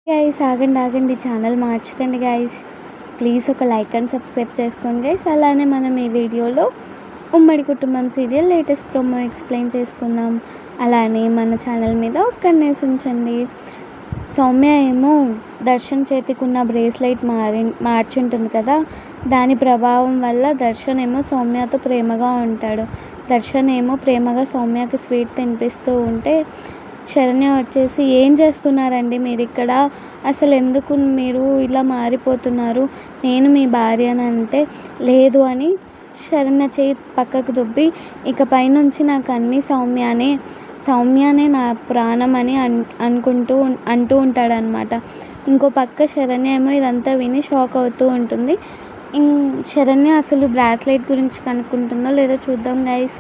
Guys ఆగండి ఆగండి, channel మార్చకండి guys. Please ఒక లైక్ అండ్ సబ్స్క్రైబ్ చేసుకోండి గైస్. అలానే మనం ఈ వీడియోలో ఉమ్మడి కుటుంబం సీరియల్ లేటెస్ట్ ప్రోమో ఎక్స్ప్లెయిన్ చేసుకుందాం. అలానే మన ఛానల్ మీద ఒక్కనేసి ఉంచండి. సౌమ్య ఏమో దర్శన్ చేతికున్న బ్రేస్లెట్ మార్చుంటుంది కదా, దాని ప్రభావం వల్ల దర్శన్ ఏమో సౌమ్యతో ప్రేమగా ఉంటాడు. దర్శన్ ఏమో ప్రేమగా సౌమ్యకి స్వీట్ తినిపిస్తూ ఉంటే శరణ్య వచ్చేసి, ఏం చేస్తున్నారండి మీరు ఇక్కడ, అసలు ఎందుకు మీరు ఇలా మారిపోతున్నారు, నేను మీ భార్య అని అంటే, లేదు అని శరణ్య చేయి పక్కకు దుబ్బి, ఇకపై నుంచి నాకు అన్నీ సౌమ్యనే నా ప్రాణం అని అంటూ ఉంటాడనమాట. ఇంకో పక్క శరణ్య ఏమో ఇదంతా విని షాక్ అవుతూ ఉంటుంది. శరణ్య అసలు బ్రాస్లెట్ గురించి కనుక్కుంటుందో లేదో చూద్దాం గైస్.